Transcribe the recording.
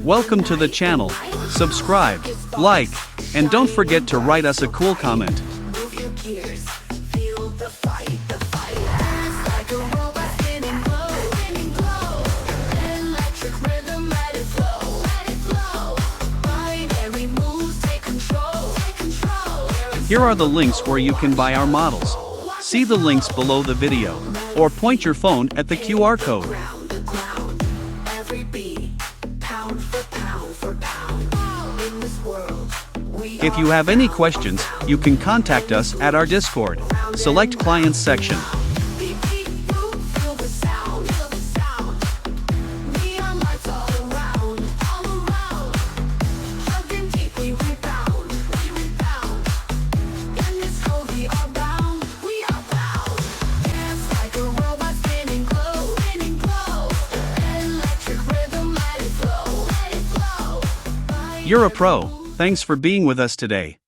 Welcome to the channel. Subscribe, like, and don't forget to write us a cool comment. Here are the links where you can buy our models. See the links below the video, or point your phone at the QR code. If you have any questions, you can contact us at our Discord. Select Clients section. You're a pro. Thanks for being with us today.